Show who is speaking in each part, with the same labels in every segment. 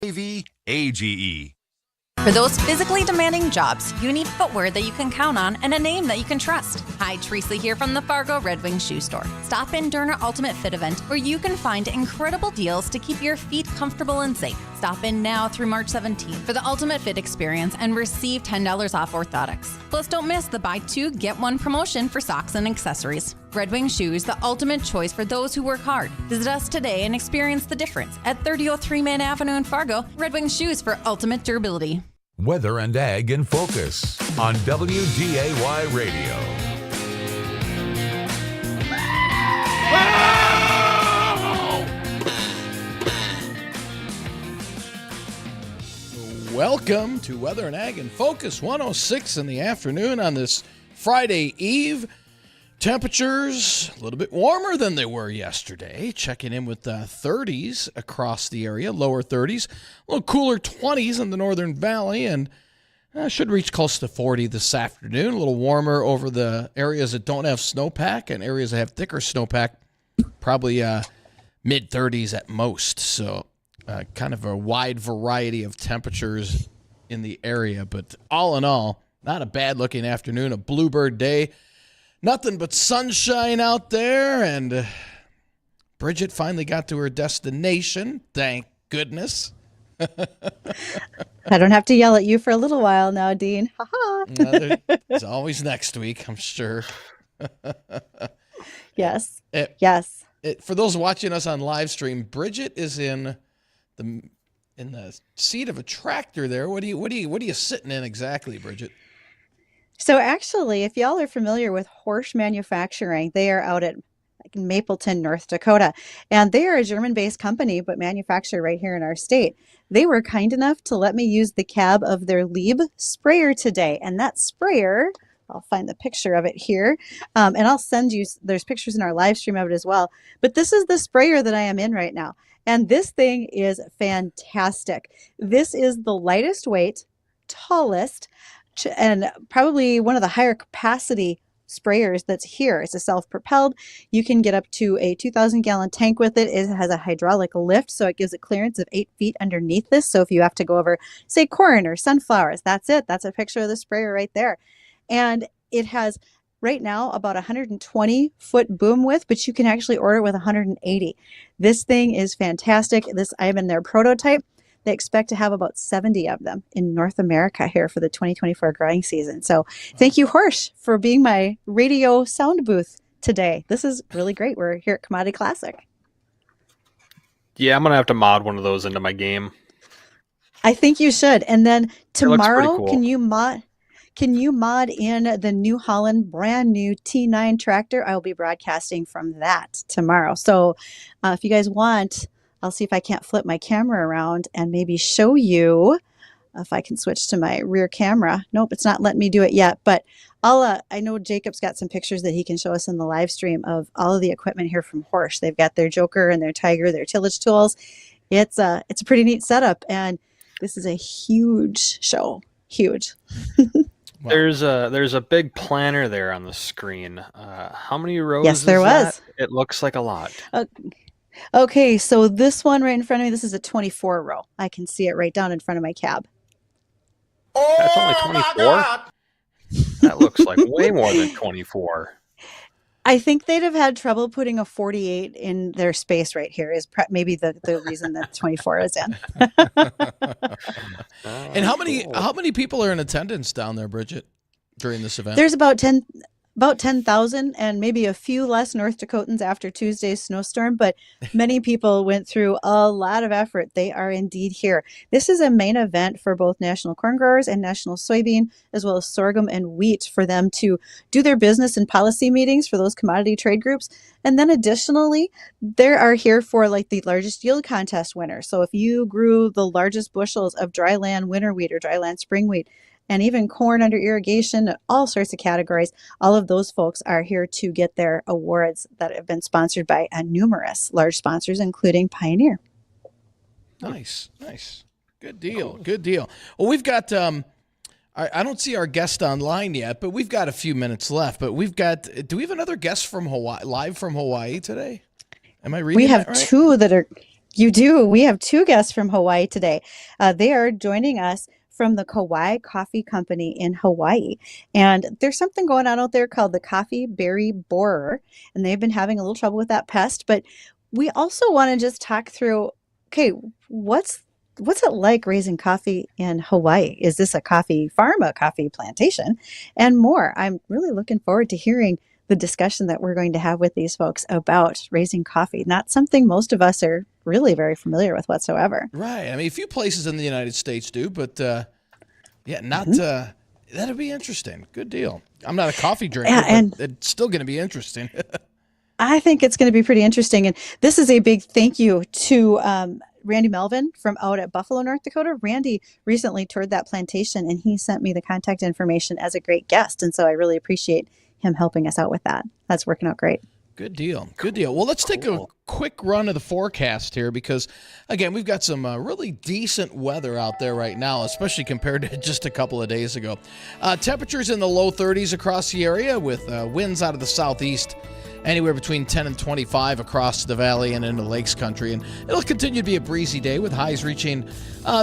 Speaker 1: AVAGE.
Speaker 2: For those physically demanding jobs, you need footwear that you can count on and a name that you can trust. Hi, Teresa here from the Fargo Red Wing Shoe Store. Stop in during our Ultimate Fit event where you can find incredible deals to keep your feet comfortable and safe. Stop in now through March 17th for the Ultimate Fit experience and receive $10 off orthotics. Plus, don't miss the buy two, get one promotion for socks and accessories. Red Wing Shoes, the ultimate choice for those who work hard. Visit us today and experience the difference at 3003 Main Avenue in Fargo. Red Wing Shoes for ultimate durability.
Speaker 1: Weather and Ag in Focus on WDAY Radio.
Speaker 3: Welcome to Weather and Ag in Focus, 106 in the afternoon on this Friday Eve. Temperatures a little bit warmer than they were yesterday, checking in with 30s across the area, lower 30s, a little cooler 20s in the Northern Valley, and should reach close to 40 this afternoon. A little warmer over the areas that don't have snowpack and areas that have thicker snowpack, probably mid-30s at most. So kind of a wide variety of temperatures in the area, but all in all, not a bad-looking afternoon, a bluebird day. Nothing but sunshine out there, and Bridgette finally got to her destination. Thank goodness.
Speaker 4: I don't have to yell at you for a little while now, Dean. Ha-ha.
Speaker 3: It's always next week, I'm sure.
Speaker 4: Yes. Yes.
Speaker 3: For those watching us on live stream, Bridgette is in the seat of a tractor there. What are you sitting in exactly, Bridgette?
Speaker 4: So actually, if y'all are familiar with Horsch Manufacturing, they are out at Mapleton, North Dakota, and they are a German-based company, but manufacture right here in our state. They were kind enough to let me use the cab of their Lieb sprayer today, and that sprayer, I'll find the picture of it here, and I'll send you, there's pictures in our live stream of it as well, but this is the sprayer that I am in right now, and this thing is fantastic. This is the lightest weight, tallest, and probably one of the higher capacity sprayers that's here. It's a self-propelled. You can get up to a 2,000-gallon tank with it. It has a hydraulic lift, so it gives a clearance of 8 feet underneath this. So if you have to go over, say, corn or sunflowers, that's it. That's a picture of the sprayer right there. And it has right now about 120-foot boom width, but you can actually order it with 180. This thing is fantastic. I'm in their prototype. They expect to have about 70 of them in North America here for the 2024 growing season. So thank you, Horsch, for being my radio sound booth today. This is really great. We're here at Commodity Classic.
Speaker 5: Yeah, I'm going to have to mod one of those into my game.
Speaker 4: I think you should. And then tomorrow,
Speaker 5: cool.
Speaker 4: Can you mod in the New Holland brand new T9 tractor? I will be broadcasting from that tomorrow. So if you guys want, I'll see if I can't flip my camera around and maybe show you if I can switch to my rear camera. Nope, it's not letting me do it yet, but I know Jacob's got some pictures that he can show us in the live stream of all of the equipment here from Horsch. They've got their Joker and their Tiger, their tillage tools. It's a pretty neat setup, and this is a huge show. Huge.
Speaker 5: There's a big planner there on the screen. How many rows?
Speaker 4: Yes, there was.
Speaker 5: It looks like a lot.
Speaker 4: Okay, so this one right in front of me, this is a 24 row. I can see it right down in front of my cab.
Speaker 5: That's only 24? That looks like way more than 24.
Speaker 4: I think they'd have had trouble putting a 48 in their space right here is maybe the reason that 24 is in.
Speaker 3: And how many people are in attendance down there, Bridgette, during this event?
Speaker 4: There's about 10,000 and maybe a few less North Dakotans after Tuesday's snowstorm, but many people went through a lot of effort. They are indeed here. This is a main event for both national corn growers and national soybean, as well as sorghum and wheat, for them to do their business and policy meetings for those commodity trade groups. And then additionally, they are here for like the largest yield contest winner. So if you grew the largest bushels of dryland winter wheat or dryland spring wheat, and even corn under irrigation, all sorts of categories, all of those folks are here to get their awards that have been sponsored by numerous large sponsors, including Pioneer.
Speaker 3: Nice. Good deal. Well, we've got, I don't see our guest online yet, but we've got a few minutes left. But do we have another guest from Hawaii, live from Hawaii today? Am I reading
Speaker 4: We have
Speaker 3: that right?
Speaker 4: two that are, You do. We have two guests from Hawaii today. They are joining us from the Kauai Coffee Company in Hawaii. And there's something going on out there called the coffee berry borer, and they've been having a little trouble with that pest. But we also want to just talk through, okay, what's it like raising coffee in Hawaii? Is this a coffee farm, a coffee plantation, and more? I'm really looking forward to hearing the discussion that we're going to have with these folks about raising coffee. Not something most of us are really very familiar with whatsoever.
Speaker 3: Right. I mean, a few places in the United States do, but not. That'll be interesting. Good deal. I'm not a coffee drinker, but it's still going to be interesting.
Speaker 4: I think it's going to be pretty interesting. And this is a big thank you to Randy Melvin from out at Buffalo, North Dakota. Randy recently toured that plantation, and he sent me the contact information as a great guest. And so I really appreciate him helping us out with that. That's working out great.
Speaker 3: Good deal. Good deal. Well, let's take a quick run of the forecast here because, again, we've got some really decent weather out there right now, especially compared to just a couple of days ago. Temperatures in the low 30s across the area with winds out of the southeast, anywhere between 10 and 25 across the valley and into Lakes Country. And it'll continue to be a breezy day with highs reaching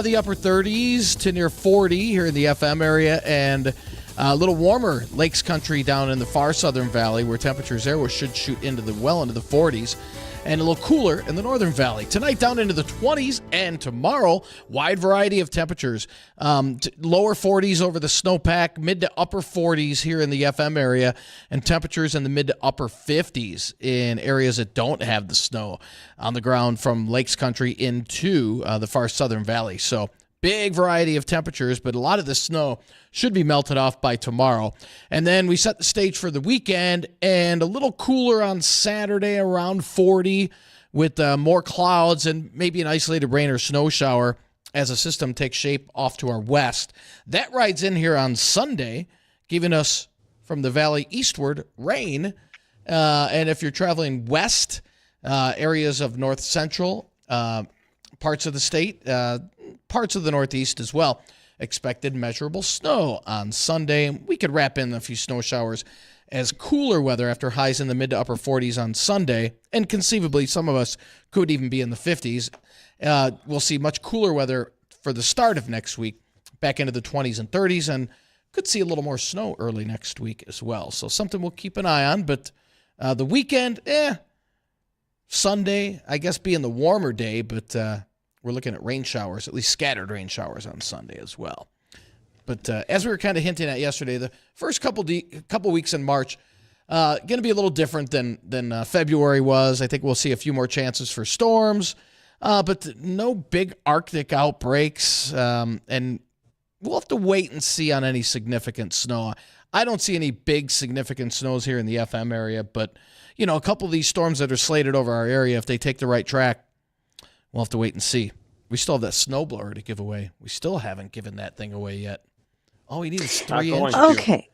Speaker 3: the upper 30s to near 40 here in the FM area, and a little warmer Lakes Country down in the far southern valley where temperatures there should shoot into the 40s, and a little cooler in the northern valley. Tonight down into the 20s, and tomorrow wide variety of temperatures. Lower 40s over the snowpack, mid to upper 40s here in the FM area, and temperatures in the mid to upper 50s in areas that don't have the snow on the ground from Lakes Country into the far southern valley. So big variety of temperatures, but a lot of the snow should be melted off by tomorrow. And then we set the stage for the weekend, and a little cooler on Saturday, around 40, with more clouds and maybe an isolated rain or snow shower as a system takes shape off to our west. That rides in here on Sunday, giving us from the valley eastward rain. And if you're traveling west, areas of north central, parts of the state, parts of the Northeast as well, expected measurable snow on Sunday. We could wrap in a few snow showers as cooler weather after highs in the mid to upper 40s on Sunday, and conceivably some of us could even be in the 50s. We'll see much cooler weather for the start of next week, back into the 20s and 30s, and could see a little more snow early next week as well. So something we'll keep an eye on, but the weekend, Sunday, I guess being the warmer day, but we're looking at rain showers, at least scattered rain showers on Sunday as well. But as we were kind of hinting at yesterday, the first couple weeks in March going to be a little different than February was. I think we'll see a few more chances for storms, but no big Arctic outbreaks, and we'll have to wait and see on any significant snow. I don't see any big significant snows here in the FM area, but a couple of these storms that are slated over our area, if they take the right track, we'll have to wait and see. We still have that snowblower to give away. We still haven't given that thing away yet. All we need is 3 inches.
Speaker 4: Okay.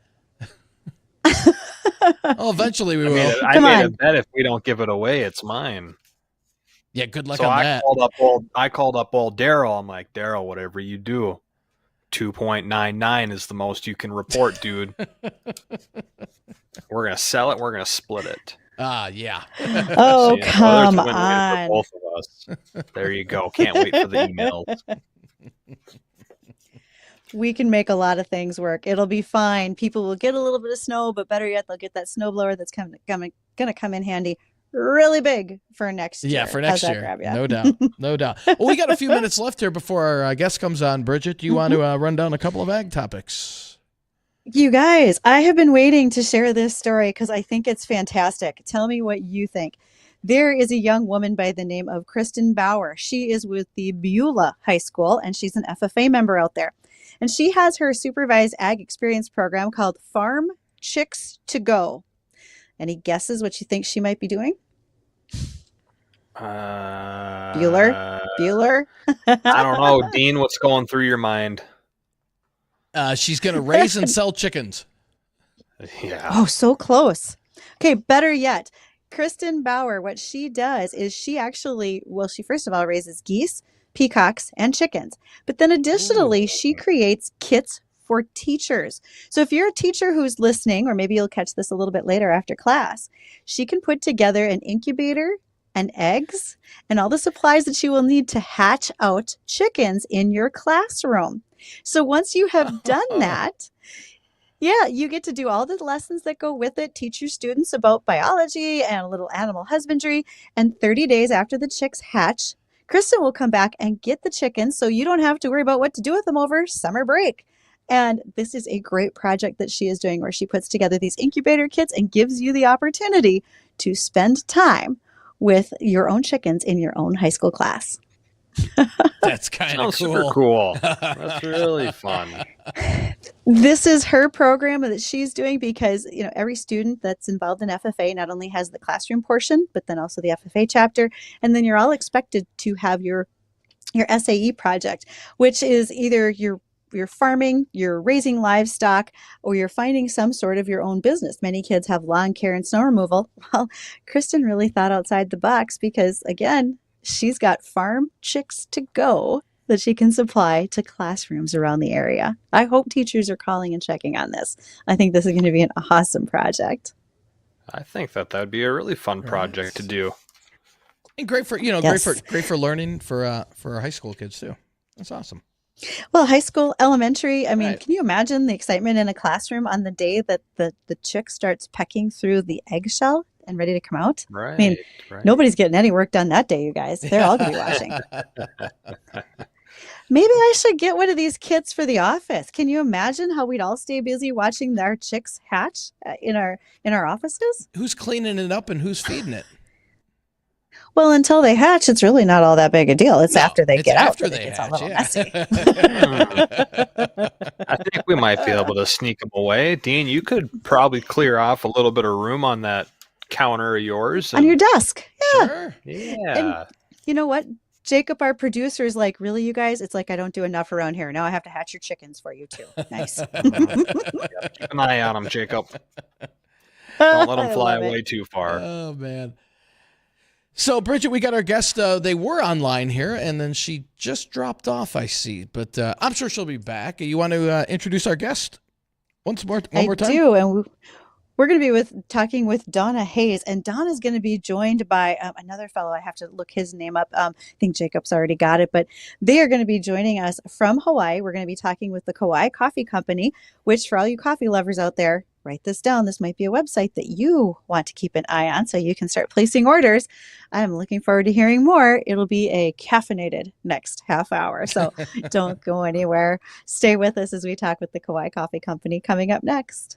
Speaker 3: Eventually we will.
Speaker 5: I made a bet if we don't give it away, it's mine.
Speaker 3: Yeah, good luck on that.
Speaker 5: I called up old Daryl. I'm like, Daryl, whatever you do, 2.99 is the most you can report, dude. We're going to sell it. We're going to split it.
Speaker 3: Yeah.
Speaker 4: Oh, so, come on.
Speaker 5: For both of us. There you go. Can't wait for the emails.
Speaker 4: We can make a lot of things work. It'll be fine. People will get a little bit of snow, but better yet, they'll get that snowblower that's going to come in handy really big for next year.
Speaker 3: Yeah, for next year. No doubt. No doubt. Well, we got a few minutes left here before our guest comes on. Bridgette, do you want to run down a couple of ag topics?
Speaker 4: You guys, I have been waiting to share this story because I think it's fantastic. Tell me what you think. There is a young woman by the name of Kristen Bauer. She is with the Beulah High School, and she's an FFA member out there. And she has her supervised ag experience program called Farm Chicks to Go. Any guesses what you think she might be doing? Bueller?
Speaker 5: I don't know. Dean, what's going through your mind?
Speaker 3: She's going to raise and sell chickens.
Speaker 5: Yeah.
Speaker 4: Oh, so close. Okay, better yet. Kristen Bauer, what she does is she first of all raises geese, peacocks, and chickens. But then additionally, she creates kits for teachers. So if you're a teacher who's listening, or maybe you'll catch this a little bit later after class, she can put together an incubator and eggs and all the supplies that you will need to hatch out chickens in your classroom. So once you have done that, yeah, you get to do all the lessons that go with it, teach your students about biology and a little animal husbandry. And 30 days after the chicks hatch, Kristen will come back and get the chickens so you don't have to worry about what to do with them over summer break. And this is a great project that she is doing where she puts together these incubator kits and gives you the opportunity to spend time with your own chickens in your own high school class.
Speaker 3: That's kind of
Speaker 5: super cool. That's really fun.
Speaker 4: This is her program that she's doing because, every student that's involved in FFA not only has the classroom portion, but then also the FFA chapter. And then you're all expected to have your SAE project, which is either you're farming, you're raising livestock, or you're finding some sort of your own business. Many kids have lawn care and snow removal. Well, Kristen really thought outside the box because, again, she's got farm chicks to go that she can supply to classrooms around the area. I hope teachers are calling and checking on this. I think this is going to be an awesome project.
Speaker 5: I think that would be a really fun project to do.
Speaker 3: And great for,
Speaker 4: Yes.
Speaker 3: great for learning for our high school kids too. That's awesome.
Speaker 4: Well, high school, elementary,
Speaker 3: Right.
Speaker 4: Can you imagine the excitement in a classroom on the day that the chick starts pecking through the eggshell and ready to come out?
Speaker 5: Right.
Speaker 4: Nobody's getting any work done that day, you guys. They're all going to be watching. Maybe I should get one of these kits for the office. Can you imagine how we'd all stay busy watching our chicks hatch in our offices?
Speaker 3: Who's cleaning it up and who's feeding it?
Speaker 4: Well, until they hatch, it's really not all that big a deal. It's after they get out
Speaker 3: after
Speaker 4: that
Speaker 3: they
Speaker 4: it gets
Speaker 3: hatch,
Speaker 4: a little messy.
Speaker 5: I think we might be able to sneak them away. Dean, you could probably clear off a little bit of room on that counter of yours.
Speaker 4: On your desk. Yeah.
Speaker 3: Sure.
Speaker 5: Yeah.
Speaker 4: And you know what? Jacob, our producer, is like, really, you guys? It's like, I don't do enough around here. Now I have to hatch your chickens for you, too. Nice.
Speaker 5: Keep an eye on them, Jacob. Don't let them fly away too far.
Speaker 3: Oh, man. So, Bridgette, we got our guest. They were online here, and then she just dropped off, I see. But I'm sure she'll be back. You want to introduce our guest one more time?
Speaker 4: I do, and we're going to be talking with Dawna Haze, and Dawna's going to be joined by another fellow. I have to look his name up. I think Jacob's already got it, but they are going to be joining us from Hawaii. We're going to be talking with the Kauai Coffee Company, which for all you coffee lovers out there, write this down. This might be a website that you want to keep an eye on so you can start placing orders. I'm looking forward to hearing more. It'll be a caffeinated next half hour, so don't go anywhere. Stay with us as we talk with the Kauai Coffee Company coming up next.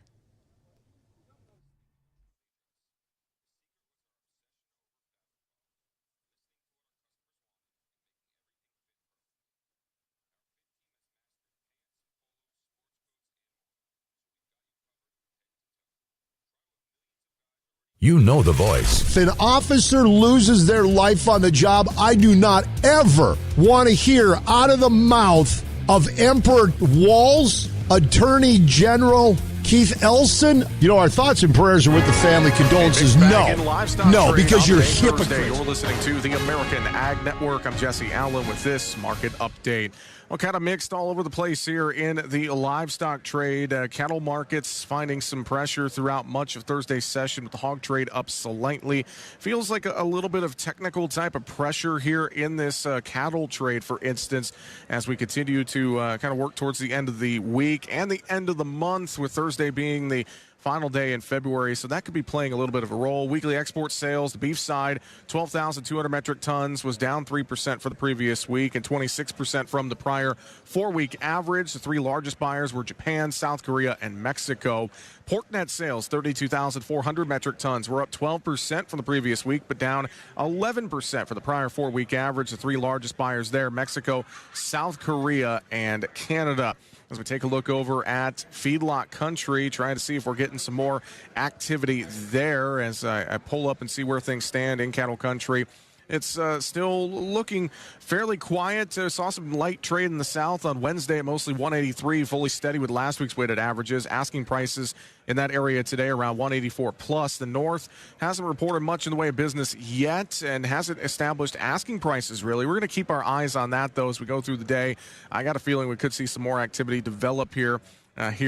Speaker 1: You know the voice.
Speaker 6: If an officer loses their life on the job, I do not ever want to hear out of the mouth of Emperor Walls, Attorney General Keith Elson. Our thoughts and prayers are with the family. Condolences. No, because you're hypocrites.
Speaker 7: You're listening to the American Ag Network. I'm Jesse Allen with this market update. Well, kind of mixed all over the place here in the livestock trade. Cattle markets finding some pressure throughout much of Thursday's session with the hog trade up slightly. Feels like a little bit of technical type of pressure here in this cattle trade, for instance, as we continue to kind of work towards the end of the week and the end of the month, with Thursday being the final day in February, so that could be playing a little bit of a role. Weekly export sales, the beef side, 12,200 metric tons, was down 3% for the previous week and 26% from the prior 4-week average. The three largest buyers were Japan, South Korea, and Mexico. Pork net sales, 32,400 metric tons, were up 12% from the previous week, but down 11% for the prior 4-week average. The three largest buyers there, Mexico, South Korea, and Canada. As we take a look over at feedlot country, trying to see if we're getting some more activity there as I pull up and see where things stand in cattle country. It's still looking fairly quiet. Saw some light trade in the south on Wednesday at mostly 183, fully steady with last week's weighted averages. Asking prices in that area today around 184 plus. The north hasn't reported much in the way of business yet and hasn't established asking prices really. We're going to keep our eyes on that though as we go through the day. I got a feeling we could see some more activity develop here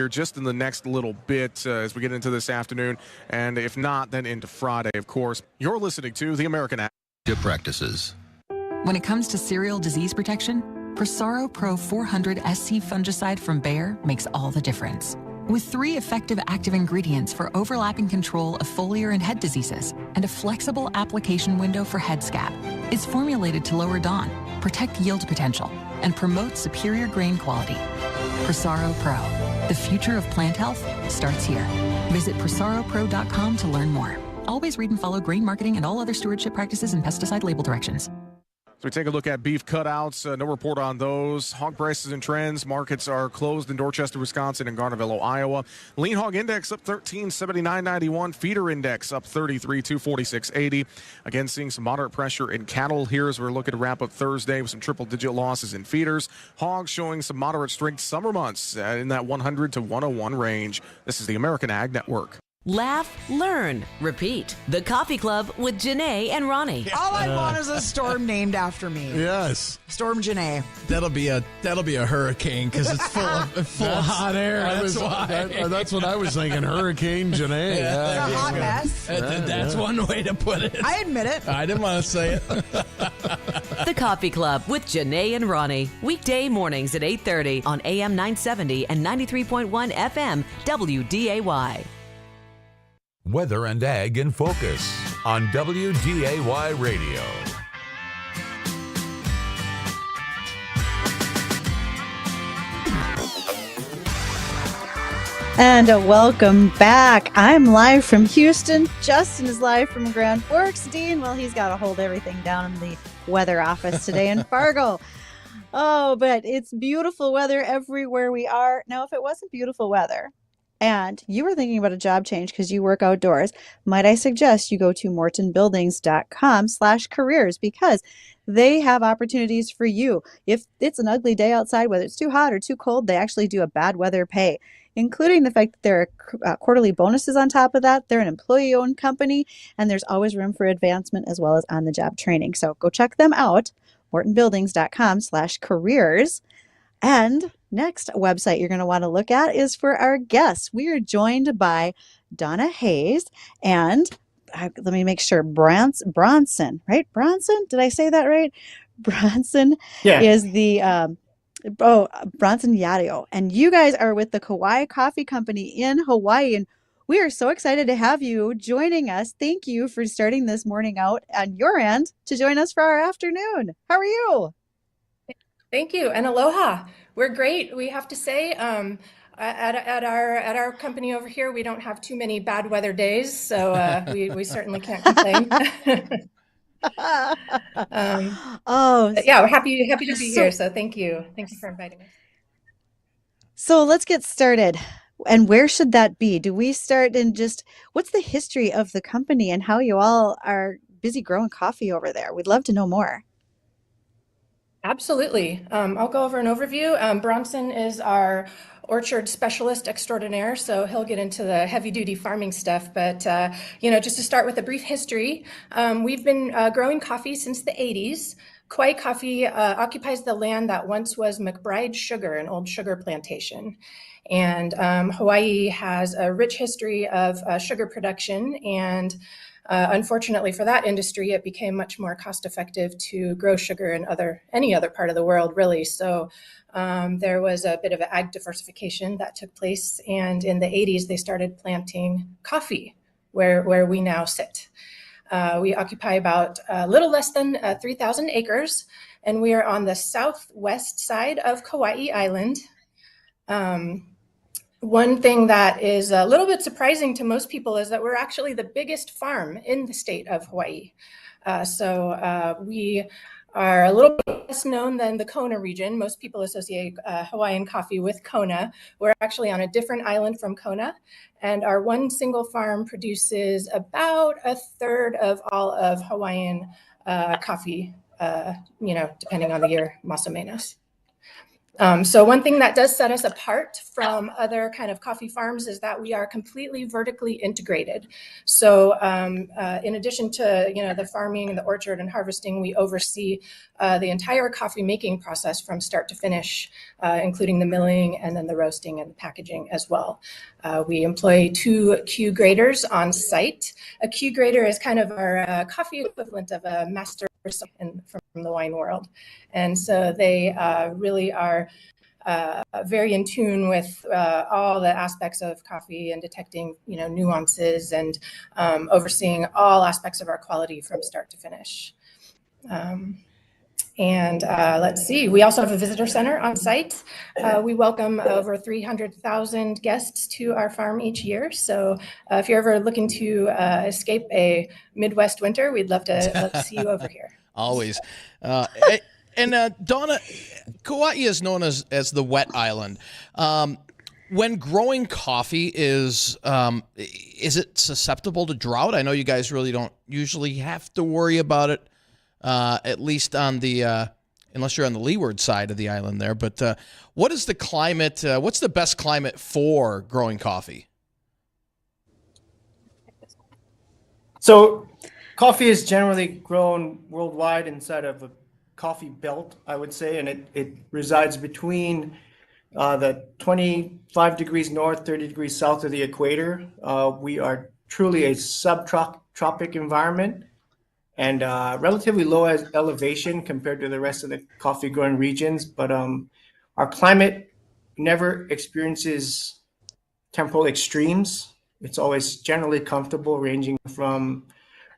Speaker 7: just in the next little bit as we get into this afternoon, and if not, then into Friday, of course. You're listening to the American
Speaker 8: practices.
Speaker 9: When it comes to cereal disease protection, Prosaro Pro 400 SC fungicide from Bayer makes all the difference. With 3 effective active ingredients for overlapping control of foliar and head diseases and a flexible application window for head scab, it's formulated to lower DON, protect yield potential, and promote superior grain quality. Prosaro Pro. The future of plant health starts here. Visit prosaropro.com to learn more. Always read and follow grain marketing and all other stewardship practices and pesticide label directions.
Speaker 7: So we take a look at beef cutouts. No report on those. Hog prices and trends. Markets are closed in Dorchester, Wisconsin, and Garnavillo, Iowa. Lean hog index up 13.79.91. Feeder index up 33.246.80. Again, seeing some moderate pressure in cattle here as we're looking to wrap up Thursday with some triple-digit losses in feeders. Hogs showing some moderate strength summer months in that 100 to 101 range. This is the American Ag Network.
Speaker 10: Laugh, learn, repeat. The Coffee Club with Janae and Ronnie.
Speaker 11: All I want is a storm named after me.
Speaker 6: Yes.
Speaker 11: Storm Janae.
Speaker 3: That'll be a hurricane because it's full of hot air. That's why.
Speaker 6: That's what I was thinking. Hurricane Janae.
Speaker 11: It's a hot mess.
Speaker 3: That's one way to put it.
Speaker 11: I admit it.
Speaker 3: I didn't want to say it.
Speaker 10: The Coffee Club with Janae and Ronnie. Weekday mornings at 8:30 on AM 970 and 93.1 FM WDAY.
Speaker 1: Weather and Ag in Focus on WDAY Radio.
Speaker 4: And welcome back. I'm live from Houston. Justin is live from Grand Forks. Dean, well, he's got to hold everything down in the weather office today in Fargo. Oh, but it's beautiful weather everywhere we are. Now, if it wasn't beautiful weather, and you were thinking about a job change because you work outdoors, might I suggest you go to mortonbuildings.com/careers because they have opportunities for you. If it's an ugly day outside, whether it's too hot or too cold, they actually do a bad weather pay, including the fact that there are quarterly bonuses on top of that. They're an employee-owned company, and there's always room for advancement as well as on-the-job training. So go check them out, mortonbuildings.com/careers. And next website you're going to want to look at is for our guests. We are joined by Dawna Haze and let me make sure, Bronson, right? Bronson? Did I say that right? Bronson is the Bronson Yado. And you guys are with the Kauai Coffee Company in Hawaii. And we are so excited to have you joining us. Thank you for starting this morning out on your end to join us for our afternoon. How are you?
Speaker 12: Thank you, and aloha. We're great. We have to say, at our company over here, we don't have too many bad weather days, so we certainly can't complain. Yeah, we're happy to be here. So thank you for inviting us.
Speaker 4: So let's get started. And where should that be? Do we start in just what's the history of the company and how you all are busy growing coffee over there? We'd love to know more.
Speaker 12: Absolutely. I'll go over an overview. Bronson is our orchard specialist extraordinaire, so he'll get into the heavy-duty farming stuff. But just to start with a brief history, we've been growing coffee since the 80s. Kauai coffee occupies the land that once was McBride Sugar, an old sugar plantation. And Hawaii has a rich history of sugar production, and unfortunately for that industry, it became much more cost-effective to grow sugar in any other part of the world, really. So there was a bit of an ag diversification that took place, and in the 80s, they started planting coffee where we now sit. We occupy about a little less than 3,000 acres, and we are on the southwest side of Kauai Island. One thing that is a little bit surprising to most people is that we're actually the biggest farm in the state of Hawaii. So we are a little bit less known than the Kona region. Most people associate Hawaiian coffee with Kona. We're actually on a different island from Kona, and our one single farm produces about a third of all of Hawaiian coffee, depending on the year, más o menos. So one thing that does set us apart from other kind of coffee farms is that we are completely vertically integrated. So in addition to the farming, the orchard, and harvesting, we oversee the entire coffee making process from start to finish, including the milling and then the roasting and the packaging as well. We employ 2 Q graders on site. A Q grader is kind of our coffee equivalent of a master from the wine world. And so they really are very in tune with all the aspects of coffee and detecting, nuances and overseeing all aspects of our quality from start to finish. And let's see, we also have a visitor center on site. We welcome over 300,000 guests to our farm each year. So if you're ever looking to escape a Midwest winter, we'd love to see you over here.
Speaker 3: Always. And Dawna, Kauai is known as the wet island. When growing coffee, is it susceptible to drought? I know you guys really don't usually have to worry about it, at least on the unless you're on the leeward side of the island there. But what is the climate? What's the best climate for growing coffee?
Speaker 8: So coffee is generally grown worldwide inside of a coffee belt, I would say, and it resides between the 25 degrees north, 30 degrees south of the equator. We are truly a subtropic environment and relatively low elevation compared to the rest of the coffee growing regions. But our climate never experiences temporal extremes. It's always generally comfortable, ranging from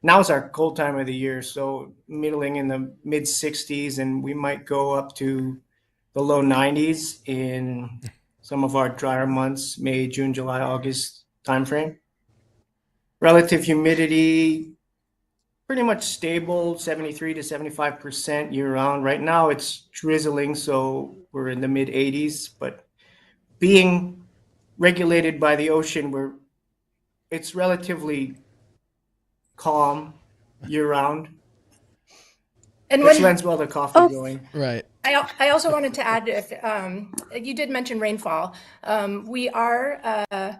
Speaker 8: now is our cold time of the year, so middling in the mid 60s, and we might go up to the low 90s in some of our drier months, May, June, July, August timeframe. Relative humidity, pretty much stable, 73 to 75% year round. Right now it's drizzling, so we're in the mid 80s, but being regulated by the ocean, it's relatively calm year round,
Speaker 12: and
Speaker 8: which lends well to coffee growing.
Speaker 3: Right.
Speaker 12: I also wanted to add, if you did mention rainfall, we are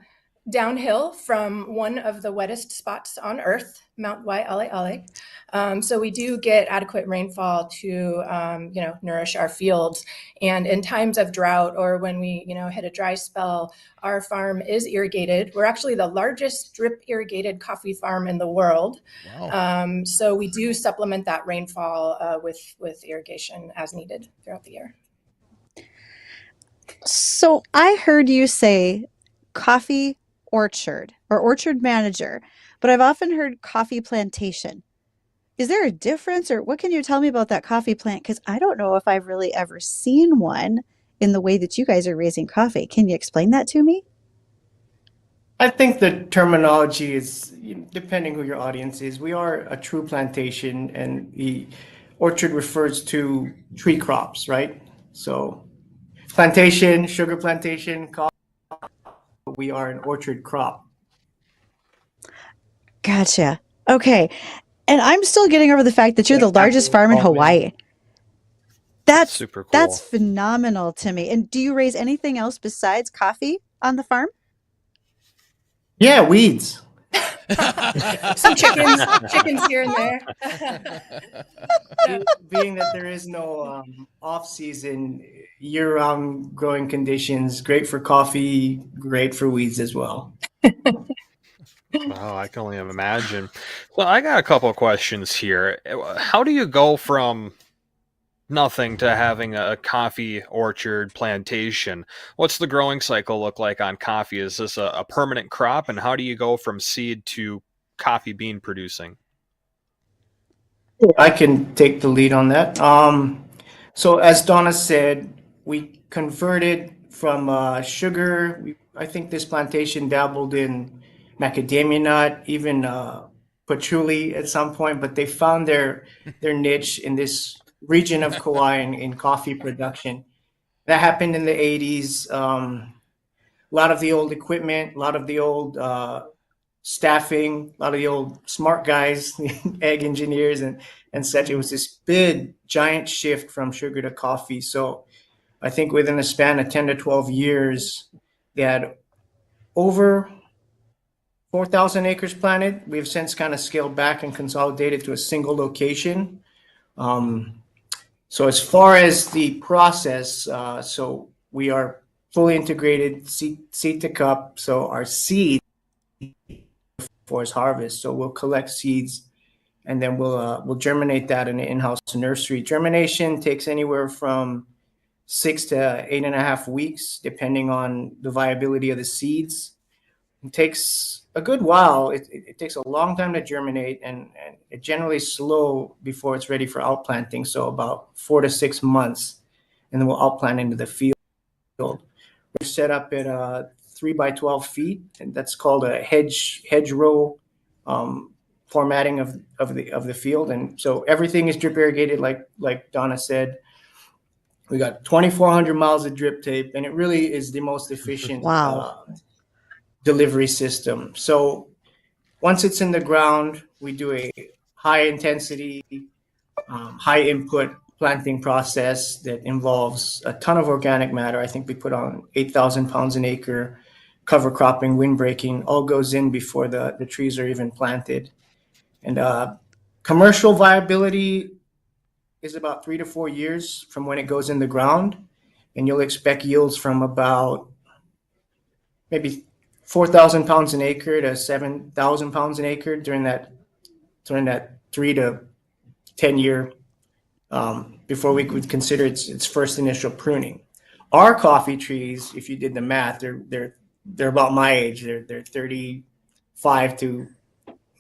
Speaker 12: downhill from one of the wettest spots on Earth, Mount Waialeale. So we do get adequate rainfall to, nourish our fields. And in times of drought or when we, hit a dry spell, our farm is irrigated. We're actually the largest drip irrigated coffee farm in the world.
Speaker 3: Wow.
Speaker 12: So we do supplement that rainfall with irrigation as needed throughout the year.
Speaker 4: So I heard you say coffee orchard or orchard manager, but I've often heard coffee plantation. Is there a difference, or what can you tell me about that coffee plant? Because I don't know if I've really ever seen one in the way that you guys are raising coffee. Can you explain that to me?
Speaker 8: I think the terminology is, depending who your audience is, we are a true plantation, and the orchard refers to tree crops, right? So plantation, sugar plantation, coffee, we are an orchard crop.
Speaker 4: Gotcha. Okay. And I'm still getting over the fact that you're the largest farm in Hawaii. That's
Speaker 5: super cool.
Speaker 4: That's phenomenal to me. And do you raise anything else besides coffee on the farm?
Speaker 8: Yeah, weeds.
Speaker 12: Some chickens here and there.
Speaker 8: Being that there is no off-season, year-round growing conditions, great for coffee, great for weeds as well.
Speaker 5: Wow, I can only imagine. So I got a couple of questions here. How do you go from nothing to having a coffee orchard plantation? What's the growing cycle look like on coffee? Is this a permanent crop? And how do you go from seed to coffee bean producing?
Speaker 8: I can take the lead on that. So as Dawna said, we converted from sugar. I think this plantation dabbled in macadamia nut, even patchouli at some point, but they found their niche in this region of Kauai in coffee production. That happened in the 80s. A lot of the old equipment, a lot of the old staffing, a lot of the old smart guys, egg engineers and such. It was this big, giant shift from sugar to coffee. So I think within a span of 10 to 12 years, they had over 4,000 acres planted. We've since kind of scaled back and consolidated to a single location. So as far as the process, so we are fully integrated seed to cup. So our seed for his harvest. So we'll collect seeds and then we'll germinate that in an in-house nursery. Germination takes anywhere from 6 to 8.5 weeks, depending on the viability of the seeds. It takes a good while. It takes a long time to germinate, and it generally slow before it's ready for outplanting. So about 4 to 6 months, and then we'll outplant into the field. We're set up at 3 by 12 feet, and that's called a hedgerow formatting of the field. And so everything is drip irrigated, like Dawna said. We got 2,400 miles of drip tape, and it really is the most efficient delivery system. So once it's in the ground, we do a high intensity, high input planting process that involves a ton of organic matter. I think we put on 8,000 pounds an acre, cover cropping, wind breaking, all goes in before the trees are even planted. And commercial viability is about 3 to 4 years from when it goes in the ground. And you'll expect yields from about maybe 4,000 pounds an acre to 7,000 pounds an acre during that 3 to 10 year before we would consider its first initial pruning. Our coffee trees, if you did the math, they're about my age. They're 35 to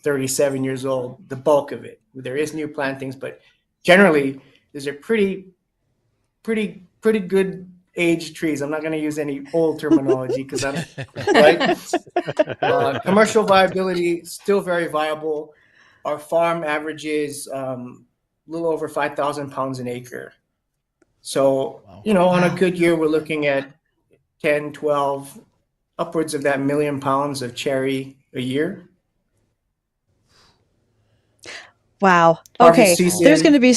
Speaker 8: 37 years old. The bulk of it. There is new plantings, but generally these are pretty good aged trees. I'm not going to use any old terminology because I'm right. Commercial viability still very viable. Our farm averages a little over 5,000 pounds an acre. So, on a good year, we're looking at 10, 12, upwards of that 1 million pounds of cherry a year.
Speaker 4: Wow. Okay. There's going to be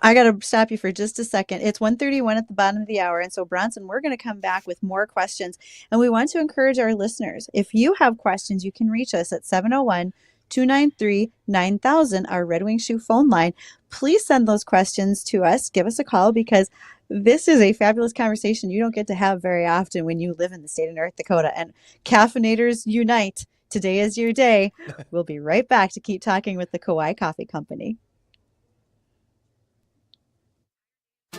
Speaker 4: I got to stop you for just a second. It's 1:31 at the bottom of the hour. And so, Bronson, we're going to come back with more questions. And we want to encourage our listeners. If you have questions, you can reach us at 701-293-9000, our Red Wing Shoe phone line. Please send those questions to us. Give us a call because this is a fabulous conversation you don't get to have very often when you live in the state of North Dakota. And caffeinators unite. Today is your day. We'll be right back to keep talking with the Kauai Coffee Company.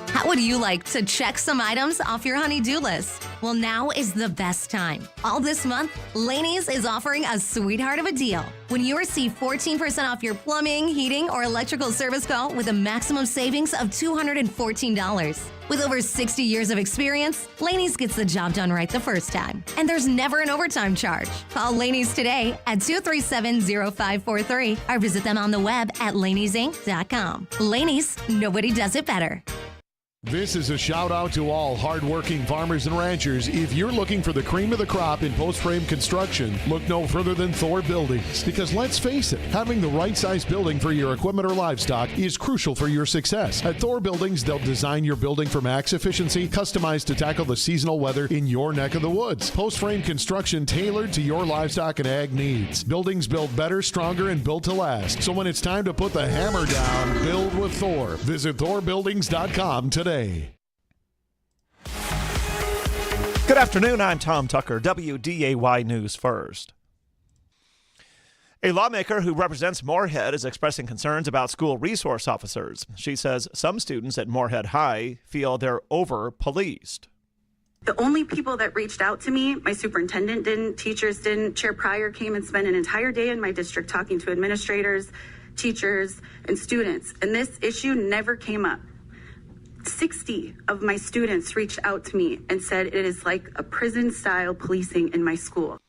Speaker 13: How would you like to check some items off your honey-do list? Well, now is the best time. All this month, Laney's is offering a sweetheart of a deal. When you receive 14% off your plumbing, heating, or electrical service call with a maximum savings of $214. With over 60 years of experience, Laney's gets the job done right the first time. And there's never an overtime charge. Call Laney's today at 237-0543 or visit them on the web at laneysinc.com. Laney's, nobody does it better.
Speaker 6: This is a shout out to all hardworking farmers and ranchers. If you're looking for the cream of the crop in post-frame construction, look no further than Thor Buildings. Because let's face it, having the right size building for your equipment or livestock is crucial for your success. At Thor Buildings, they'll design your building for max efficiency, customized to tackle the seasonal weather in your neck of the woods. Post-frame construction tailored to your livestock and ag needs. Buildings built better, stronger, and built to last. So when it's time to put the hammer down, build with Thor. Visit thorbuildings.com today.
Speaker 14: Good afternoon, I'm Tom Tucker, WDAY News First. A lawmaker who represents Moorhead is expressing concerns about school resource officers. She says some students at Moorhead High feel they're over-policed.
Speaker 15: The only people that reached out to me, my superintendent didn't, teachers didn't. Chair Pryor came and spent an entire day in my district talking to administrators, teachers, and students, and this issue never came up. 60 of my students reached out to me and said it is like a prison-style policing in my school.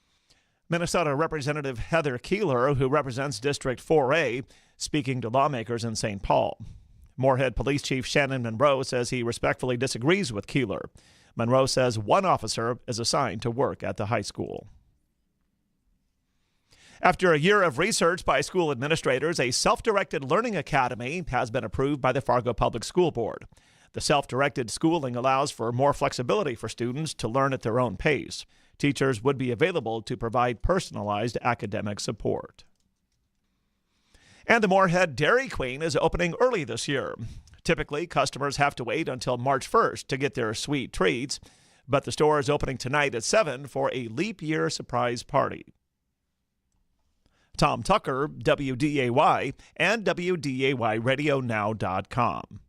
Speaker 14: Minnesota Representative Heather Keeler, who represents District 4A, speaking to lawmakers in St. Paul. Moorhead Police Chief Shannon Monroe says he respectfully disagrees with Keeler. Monroe says one officer is assigned to work at the high school. After a year of research by school administrators, a self-directed learning academy has been approved by the Fargo Public School Board. The self-directed schooling allows for more flexibility for students to learn at their own pace. Teachers would be available to provide personalized academic support. And the Moorhead Dairy Queen is opening early this year. Typically, customers have to wait until March 1st to get their sweet treats, but the store is opening tonight at 7 for a leap year surprise party. Tom Tucker, WDAY, and WDAYRadioNow.com.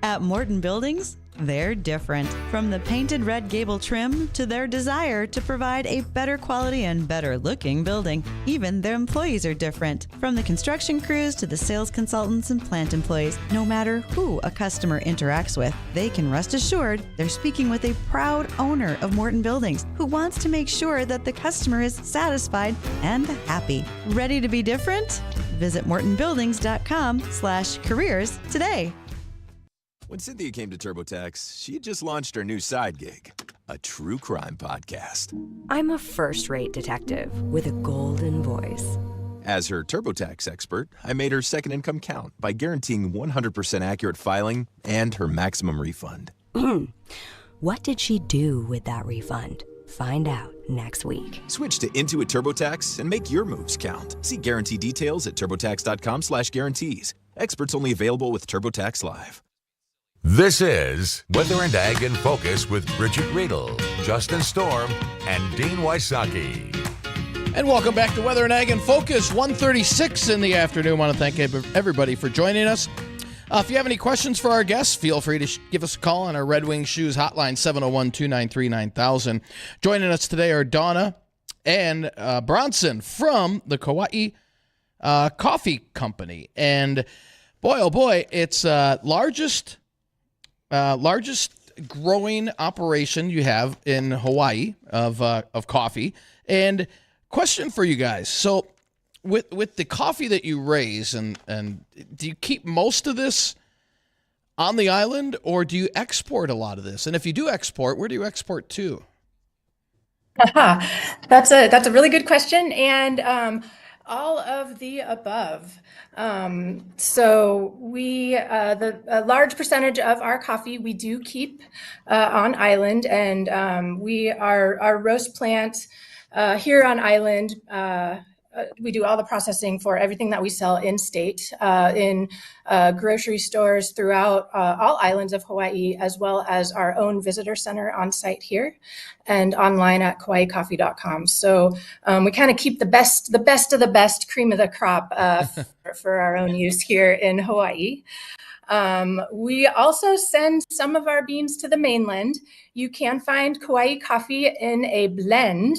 Speaker 16: At Morton Buildings, they're different. From the painted red gable trim to their desire to provide a better quality and better looking building. Even their employees are different. From the construction crews to the sales consultants and plant employees, no matter who a customer interacts with, they can rest assured they're speaking with a proud owner of Morton Buildings who wants to make sure that the customer is satisfied and happy. Ready to be different? Visit mortonbuildings.com/careers today.
Speaker 17: When Cynthia came to TurboTax, she had just launched her new side gig, a true crime podcast.
Speaker 18: I'm a first-rate detective with a golden voice.
Speaker 17: As her TurboTax expert, I made her second income count by guaranteeing 100% accurate filing and her maximum refund.
Speaker 18: What did she do with that refund? Find out next week.
Speaker 17: Switch to Intuit TurboTax and make your moves count. See guarantee details at turbotax.com/guarantees. Experts only available with TurboTax Live.
Speaker 1: This is Weather and Ag in Focus with Bridgette Readel, Justin Storm, and Dean Wysocki.
Speaker 3: And welcome back to Weather and Ag in Focus, 1:36 in the afternoon. I want to thank everybody for joining us. If you have any questions for our guests, feel free to give us a call on our Red Wing Shoes hotline, 701-293-9000. Joining us today are Dawna and Bronson from the Kauai Coffee Company. And boy, oh boy, it's largest growing operation you have in Hawaii of coffee. And question for you guys. So with the coffee that you raise, and do you keep most of this on the island, or do you export a lot of this? And if you do export, where do you export to?
Speaker 12: That's a really good question. And all of the above. So we, a large percentage of our coffee we do keep on island, and our roast plant here on island, we do all the processing for everything that we sell in state, in grocery stores throughout all islands of Hawaii, as well as our own visitor center on site here and online at kauaicoffee.com. So we kind of keep the best of the best, cream of the crop for our own use here in Hawaii. We also send some of our beans to the mainland. You can find Kauai coffee in a blend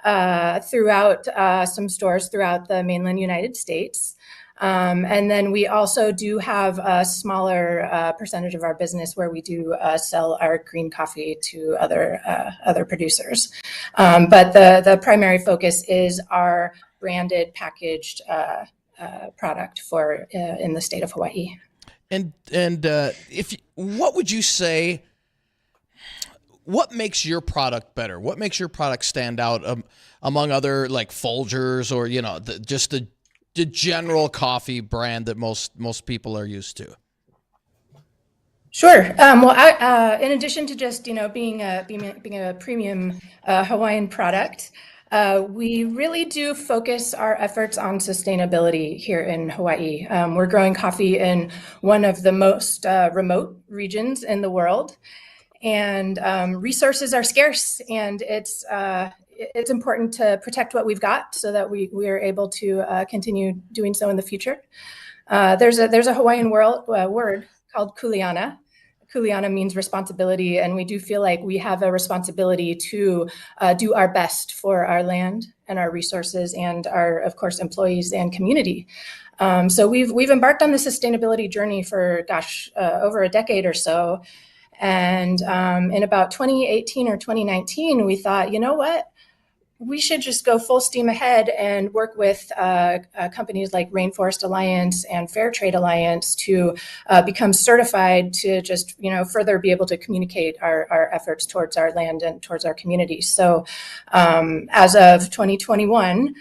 Speaker 12: throughout some stores throughout the mainland United States. And then we also do have a smaller percentage of our business where we do sell our green coffee to other producers. But the primary focus is our branded packaged product for in the state of Hawaii.
Speaker 3: And what would you say? What makes your product better? What makes your product stand out among other like Folgers or just the general coffee brand that most people are used to?
Speaker 12: Sure. Well, in addition to just being a premium Hawaiian product, we really do focus our efforts on sustainability here in Hawaii. We're growing coffee in one of the most remote regions in the world. And resources are scarce, and it's important to protect what we've got so that we are able to continue doing so in the future. There's a Hawaiian word called kuleana. Kuleana means responsibility, and we do feel like we have a responsibility to do our best for our land and our resources and our, of course, employees and community. So we've embarked on the sustainability journey for over a decade or so. And in about 2018 or 2019, we thought, you know what? We should just go full steam ahead and work with companies like Rainforest Alliance and Fair Trade Alliance to become certified to just, further be able to communicate our efforts towards our land and towards our communities. So as of 2021,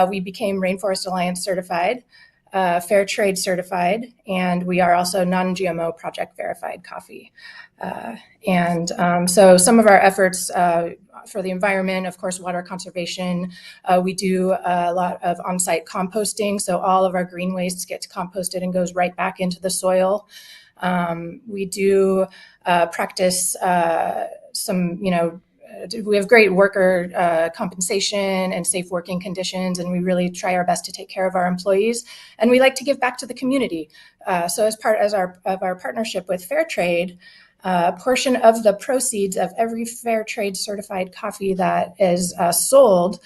Speaker 12: we became Rainforest Alliance certified. fair trade certified, and we are also non-GMO project verified coffee. So some of our efforts for the environment, of course, water conservation. We do a lot of on-site composting, so all of our green waste gets composted and goes right back into the soil. We do practice some, we have great worker compensation and safe working conditions, and we really try our best to take care of our employees. And we like to give back to the community. So as part of our partnership with Fairtrade, a portion of the proceeds of every fair trade certified coffee that is sold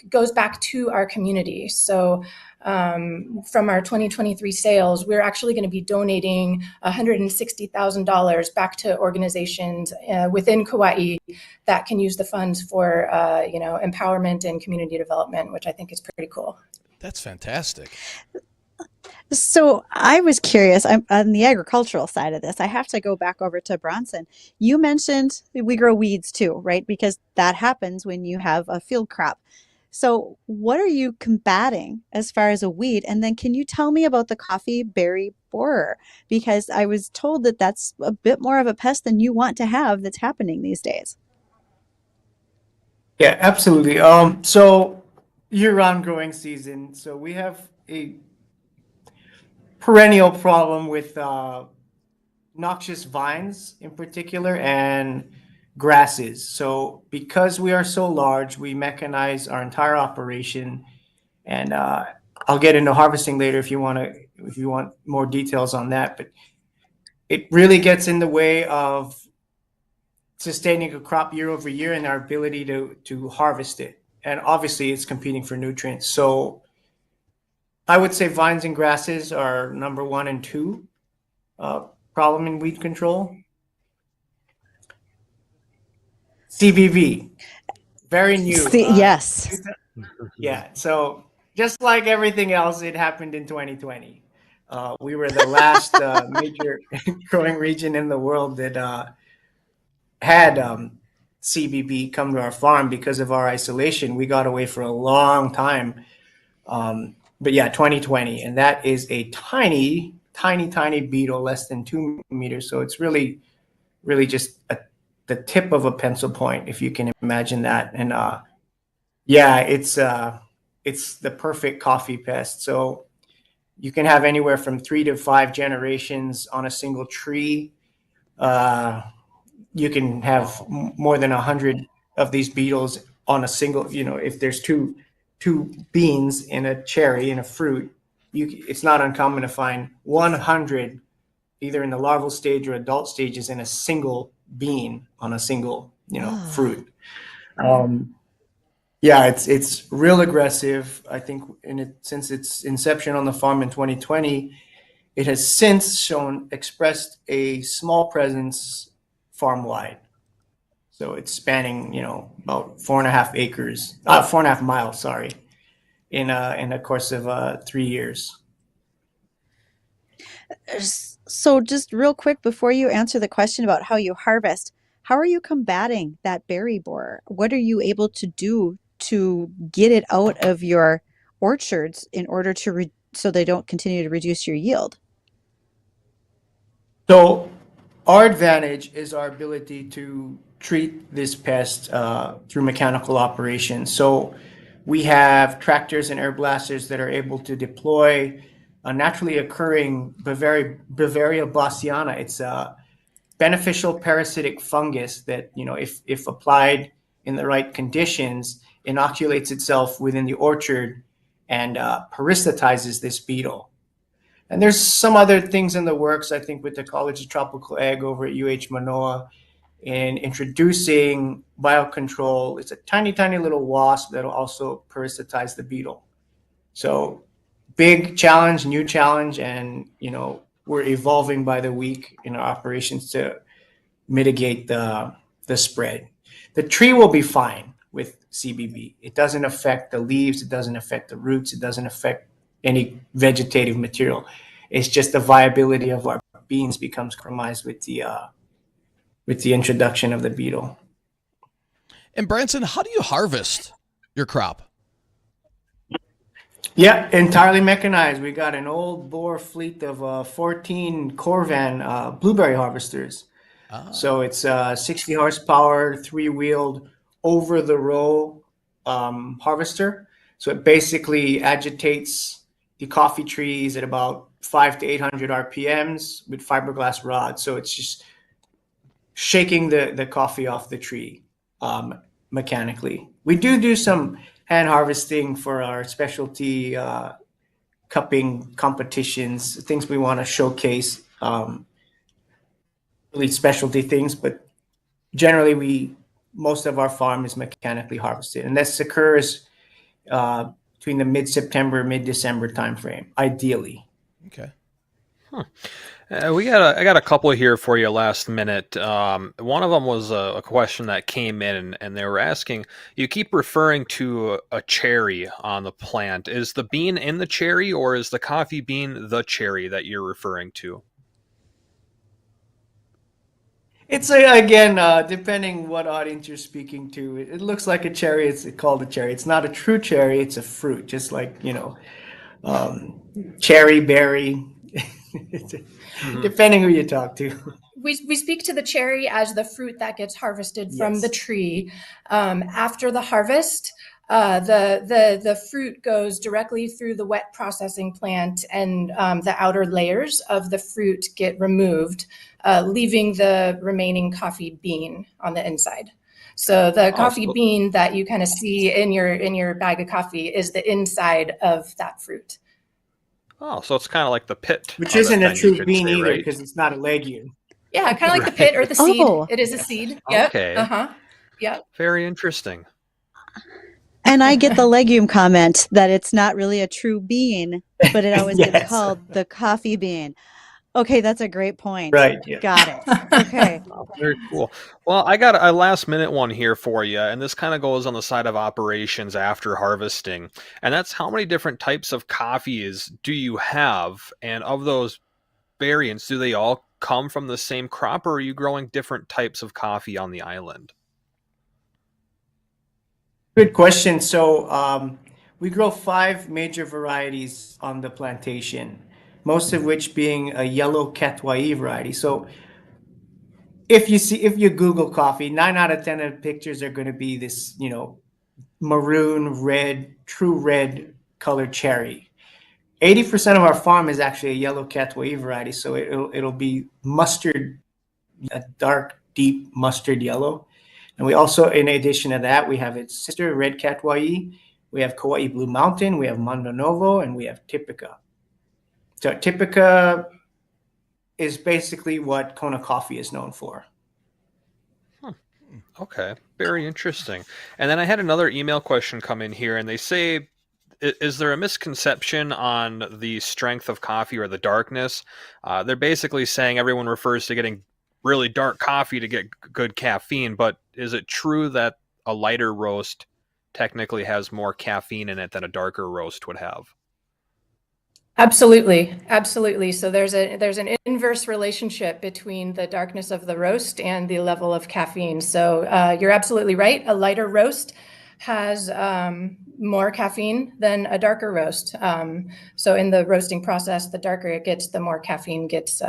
Speaker 12: goes back to our community. So from our 2023 sales, we're actually going to be donating $160,000 back to organizations within Kauai that can use the funds for empowerment and community development, which I think is pretty cool.
Speaker 3: That's fantastic.
Speaker 4: So I was curious, I'm on the agricultural side of this. I have to go back over to Bronson. You mentioned we grow weeds too, right? Because that happens when you have a field crop. So what are you combating as far as a weed? And then can you tell me about the coffee berry borer? Because I was told that that's a bit more of a pest than you want to have that's happening these days.
Speaker 8: Yeah, absolutely. So year-round growing season. So we have a perennial problem with noxious vines in particular and grasses. So because we are so large, we mechanize our entire operation, and I'll get into harvesting later if you want more details on that. But it really gets in the way of sustaining a crop year over year and our ability to harvest it. And obviously, it's competing for nutrients. So I would say vines and grasses are number 1 and 2 problem in weed control. CBV, very new.
Speaker 4: Yes.
Speaker 8: Yeah. So just like everything else, it happened in 2020. We were the last major growing region in the world that had CBV come to our farm because of our isolation. We got away for a long time. But yeah, 2020, and that is a tiny beetle, less than 2 meters. So it's really just the tip of a pencil point, if you can imagine that. And it's the perfect coffee pest. So you can have anywhere from 3 to 5 generations on a single tree. You can have more than 100 of these beetles on a single. If there's two beans in a cherry, in a fruit, it's not uncommon to find 100 either in the larval stage or adult stages in a single bean on a single fruit. It's real aggressive. I think since its inception on the farm in 2020, it has since expressed a small presence farm wide. So it's spanning, about 4.5 miles, in the course of 3 years.
Speaker 4: So just real quick, before you answer the question about how you harvest, how are you combating that berry borer? What are you able to do to get it out of your orchards in order to so they don't continue to reduce your yield?
Speaker 8: So our advantage is our ability to treat this pest through mechanical operations. So we have tractors and air blasters that are able to deploy a naturally occurring Bavaria bassiana. It's a beneficial parasitic fungus that, if applied in the right conditions, inoculates itself within the orchard and parasitizes this beetle. And there's some other things in the works, I think, with the College of Tropical Ag over at UH Manoa in introducing biocontrol. It's a tiny, tiny little wasp that'll also parasitize the beetle. So big challenge, new challenge, and, we're evolving by the week in our operations to mitigate the spread. The tree will be fine with CBV. It doesn't affect the leaves. It doesn't affect the roots. It doesn't affect any vegetative material. It's just the viability of our beans becomes compromised with the introduction of the beetle.
Speaker 3: And Branson, how do you harvest your crop?
Speaker 8: Yeah, entirely mechanized. We got an old bore fleet of 14 Corvan blueberry harvesters. So it's 60 horsepower, three-wheeled, over-the-row harvester. So it basically agitates the coffee trees at about 500 to 800 RPMs with fiberglass rods. So it's just shaking the coffee off the tree mechanically. We do some hand harvesting for our specialty cupping competitions, things we want to showcase, really specialty things, but generally most of our farm is mechanically harvested, and this occurs between the mid-September, mid-December timeframe, ideally.
Speaker 3: Okay.
Speaker 5: I got a couple here for you last minute. One of them was a question that came in, and they were asking, you keep referring to a cherry on the plant. Is the bean in the cherry, or is the coffee bean the cherry that you're referring to?
Speaker 8: It's again, depending what audience you're speaking to. It looks like a cherry. It's called a cherry. It's not a true cherry. It's a fruit, just like, cherry, berry. Depending who you talk to.
Speaker 12: We speak to the cherry as the fruit that gets harvested from the tree. After the harvest, the fruit goes directly through the wet processing plant, and the outer layers of the fruit get removed, leaving the remaining coffee bean on the inside. So the coffee bean that you kind of see in your bag of coffee is the inside of that fruit.
Speaker 5: Oh, so it's kind of like the pit.
Speaker 8: Which
Speaker 5: of it,
Speaker 8: isn't a
Speaker 5: then, you
Speaker 8: true
Speaker 5: could
Speaker 8: bean
Speaker 5: say,
Speaker 8: either,
Speaker 5: right?
Speaker 8: because it's not a legume.
Speaker 12: Yeah, kind of like the pit or the seed.
Speaker 4: Oh.
Speaker 12: It is a seed. Yep.
Speaker 5: Okay.
Speaker 12: Yep.
Speaker 5: Very interesting.
Speaker 4: And I get the legume comment that it's not really a true bean, but it always gets called the coffee bean. Okay, that's a great point.
Speaker 8: Right. Yeah.
Speaker 4: Got it. Okay.
Speaker 5: Very cool. Well, I got a last minute one here for you, and this kind of goes on the side of operations after harvesting. And that's, how many different types of coffees do you have? And of those variants, do they all come from the same crop, or are you growing different types of coffee on the island?
Speaker 8: Good question. So we grow 5 major varieties on the plantation, most of which being a yellow Kauai variety. So if you Google coffee, 9 out of 10 of the pictures are going to be this, maroon, red, true red colored cherry. 80% of our farm is actually a yellow Kauai variety, so it'll be mustard, a dark, deep mustard yellow. And we also, in addition to that, we have its sister, red Kauai. We have Kauai Blue Mountain. We have Mondo Novo, and we have Typica. So Typica is basically what Kona coffee is known for.
Speaker 5: Okay, very interesting. And then I had another email question come in here, and they say, is there a misconception on the strength of coffee or the darkness? They're basically saying everyone refers to getting really dark coffee to get good caffeine, but is it true that a lighter roast technically has more caffeine in it than a darker roast would have?
Speaker 12: Absolutely. So there's an inverse relationship between the darkness of the roast and the level of caffeine. So you're absolutely right. A lighter roast has more caffeine than a darker roast. So in the roasting process, the darker it gets, the more caffeine gets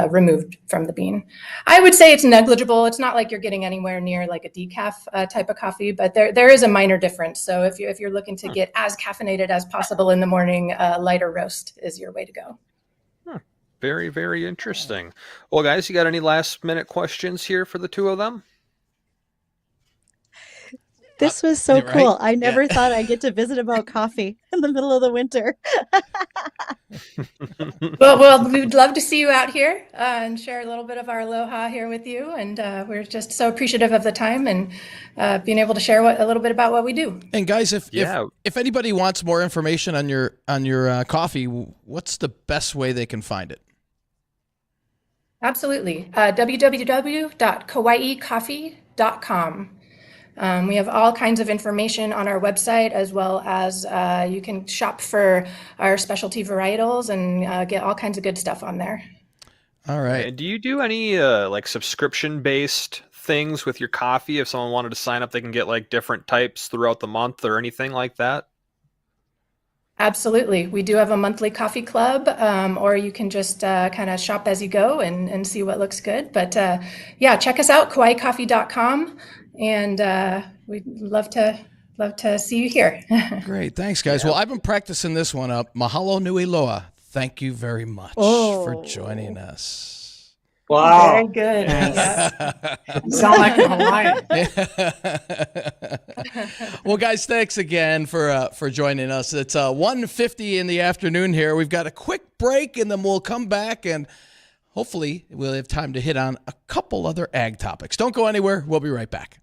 Speaker 12: removed from the bean. I would say it's negligible. It's not like you're getting anywhere near like a decaf type of coffee, but there is a minor difference. So if you're looking to get as caffeinated as possible in the morning, lighter roast is your way to go.
Speaker 5: Very, very interesting. Well, guys, you got any last minute questions here for the two of them?
Speaker 4: This was so
Speaker 3: Right?
Speaker 4: cool. I never
Speaker 3: Yeah.
Speaker 4: thought I'd get to visit about coffee in the middle of the winter.
Speaker 12: Well, we'd love to see you out here and share a little bit of our aloha here with you. And we're just so appreciative of the time and being able to share a little bit about what we do.
Speaker 3: And guys, if anybody wants more information on your coffee, what's the best way they can find it?
Speaker 12: Absolutely. www.kauaicoffee.com. We have all kinds of information on our website, as well as you can shop for our specialty varietals and get all kinds of good stuff on there.
Speaker 3: All right.
Speaker 5: Do you do any like subscription-based things with your coffee? If someone wanted to sign up, they can get like different types throughout the month or anything like that?
Speaker 12: Absolutely. We do have a monthly coffee club, or you can just kind of shop as you go and see what looks good. But yeah, check us out, KauaiCoffee.com, and we'd love to see you here.
Speaker 3: Great. Thanks, guys. Well, I've been practicing this one up. Mahalo nui loa. Thank you very much for joining us.
Speaker 8: Wow.
Speaker 12: Very good.
Speaker 8: You sound like a Hawaiian.
Speaker 3: Well, guys, thanks again for joining us. It's 1:50 in the afternoon here. We've got a quick break, and then we'll come back, and hopefully we'll have time to hit on a couple other ag topics. Don't go anywhere. We'll be right back.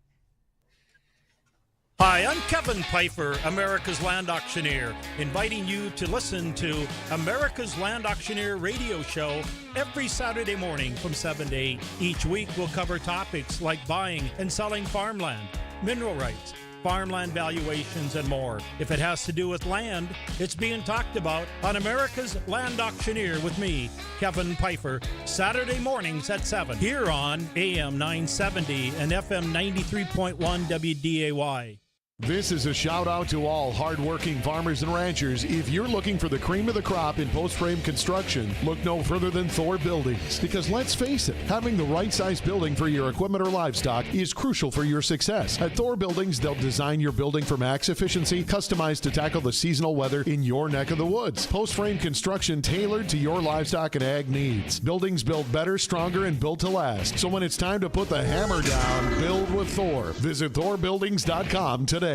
Speaker 19: Hi, I'm Kevin Pfeiffer, America's Land Auctioneer, inviting you to listen to America's Land Auctioneer radio show every Saturday morning from 7 to 8. Each week we'll cover topics like buying and selling farmland, mineral rights, farmland valuations, and more. If it has to do with land, it's being talked about on America's Land Auctioneer with me, Kevin Pfeiffer, Saturday mornings at 7 here on AM 970 and FM 93.1 WDAY.
Speaker 6: This is a shout out to all hardworking farmers and ranchers. If you're looking for the cream of the crop in post-frame construction, look no further than Thor Buildings. Because let's face it, having the right size building for your equipment or livestock is crucial for your success. At Thor Buildings, they'll design your building for max efficiency, customized to tackle the seasonal weather in your neck of the woods. Post-frame construction tailored to your livestock and ag needs. Buildings built better, stronger, and built to last. So when it's time to put the hammer down, build with Thor. Visit ThorBuildings.com today.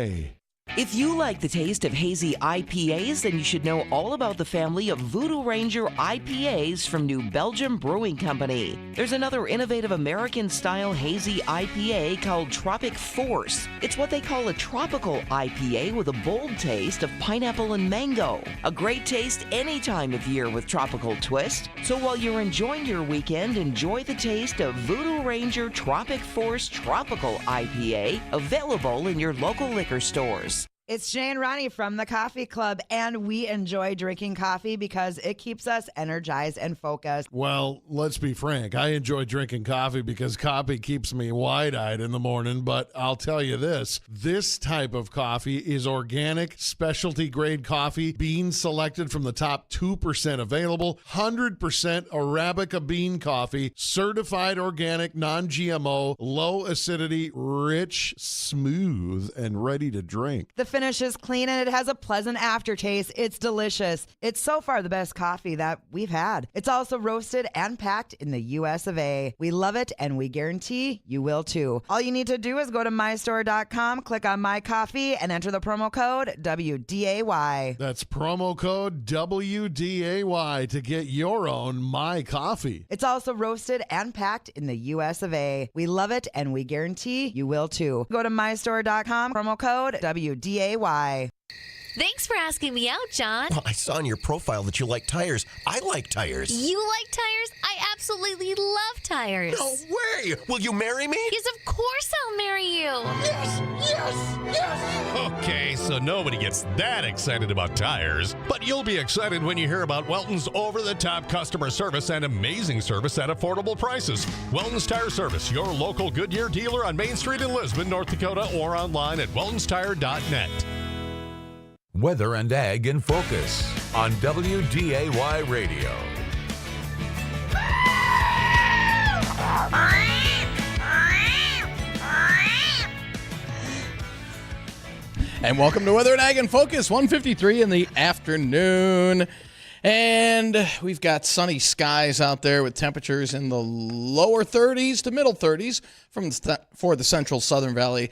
Speaker 20: If you like the taste of hazy IPAs, then you should know all about the family of Voodoo Ranger IPAs from New Belgium Brewing Company. There's another innovative American-style hazy IPA called Tropic Force. It's what they call a tropical IPA with a bold taste of pineapple and mango. A great taste any time of year with tropical twist. So while you're enjoying your weekend, enjoy the taste of Voodoo Ranger Tropic Force Tropical IPA, available in your local liquor stores.
Speaker 11: It's Jay and Ronnie from the Coffee Club, and we enjoy drinking coffee because it keeps us energized and focused.
Speaker 6: Well, let's be frank. I enjoy drinking coffee because coffee keeps me wide-eyed in the morning, but I'll tell you this type of coffee is organic, specialty-grade coffee, beans selected from the top 2% available, 100% Arabica bean coffee, certified organic, non-GMO, low acidity, rich, smooth, and ready to drink.
Speaker 11: The finish is clean and it has a pleasant aftertaste. It's delicious. It's so far the best coffee that we've had. It's also roasted and packed in the US of A. We love it and we guarantee you will too. All you need to do is go to mystore.com, click on My Coffee, and enter the promo code WDAY.
Speaker 6: That's promo code WDAY to get your own My Coffee.
Speaker 11: It's also roasted and packed in the US of A. We love it and we guarantee you will too. Go to mystore.com, promo code WDAY.
Speaker 21: Thanks for asking me out, John.
Speaker 22: Well, I saw in your profile that you like tires. I like tires.
Speaker 21: You like tires? I absolutely love tires.
Speaker 22: No way! Will you marry me?
Speaker 21: Yes, of course I'll marry you.
Speaker 22: Yes, yes, yes!
Speaker 23: Okay, so nobody gets that excited about tires, but you'll be excited when you hear about Welton's over-the-top customer service and amazing service at affordable prices. Welton's Tire Service, your local Goodyear dealer on Main Street in Lisbon, North Dakota, or online at weltonstire.net.
Speaker 1: Weather and Ag in Focus on WDAY Radio.
Speaker 3: And welcome to Weather and Ag in Focus, 1:53 in the afternoon. And we've got sunny skies out there with temperatures in the lower 30s to middle 30s for the central southern valley.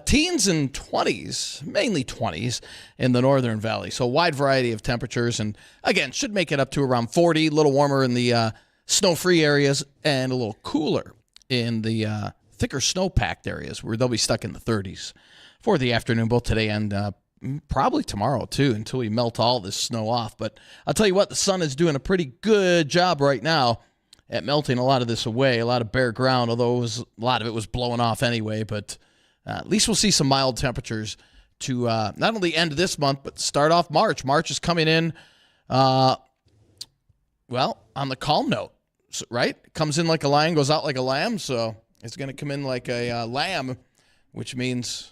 Speaker 3: Teens and 20s, mainly 20s in the northern valley. So a wide variety of temperatures. And again, should make it up to around 40, a little warmer in the snow-free areas and a little cooler in the thicker snow-packed areas where they'll be stuck in the 30s for the afternoon, both today and probably tomorrow, too, until we melt all this snow off. But I'll tell you what, the sun is doing a pretty good job right now at melting a lot of this away, a lot of bare ground, although a lot of it was blowing off anyway. But at least we'll see some mild temperatures to not only end this month, but start off March. March is coming in, on the calm note, right? It comes in like a lion, goes out like a lamb. So it's going to come in like a lamb, which means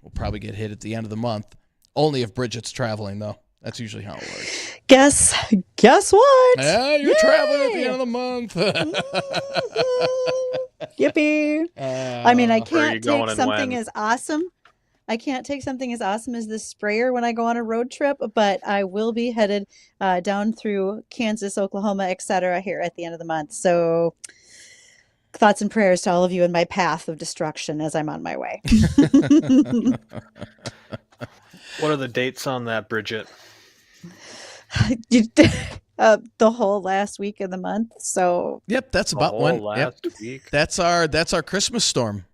Speaker 3: we'll probably get hit at the end of the month. Only if Bridgette's traveling, though. That's usually how it works.
Speaker 4: Guess what?
Speaker 3: Yeah, you're traveling at the end of the month.
Speaker 4: Yippee. I mean, I
Speaker 5: Where are you
Speaker 4: can't
Speaker 5: going
Speaker 4: take
Speaker 5: and
Speaker 4: something
Speaker 5: when?
Speaker 4: as awesome. I can't take something as awesome as this sprayer when I go on a road trip, but I will be headed down through Kansas, Oklahoma, etc. here at the end of the month. So thoughts and prayers to all of you in my path of destruction as I'm on my way.
Speaker 5: What are the dates on that, Bridgette?
Speaker 4: The whole last week of the month. So
Speaker 3: Yep, that's
Speaker 5: The
Speaker 3: about
Speaker 5: whole
Speaker 3: when.
Speaker 5: last
Speaker 3: Yep,
Speaker 5: week.
Speaker 3: that's our Christmas storm.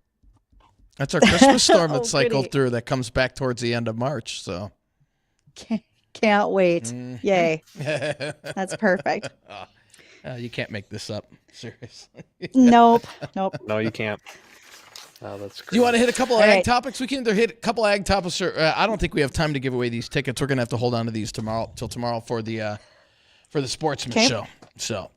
Speaker 3: That's our Christmas storm that
Speaker 4: Oh,
Speaker 3: cycled
Speaker 4: goody.
Speaker 3: through. That comes back towards the end of March. So
Speaker 4: can't wait.
Speaker 3: Mm.
Speaker 4: Yay. That's perfect.
Speaker 3: You can't make this up. Seriously.
Speaker 4: Nope.
Speaker 5: No, you can't. Oh, that's
Speaker 3: Do you want to hit a couple of
Speaker 4: All
Speaker 3: ag
Speaker 4: right.
Speaker 3: topics? We can either hit a couple of ag topics, or I don't think we have time to give away these tickets. We're gonna have to hold on to these till tomorrow for the Sportsman
Speaker 4: Okay.
Speaker 3: show. So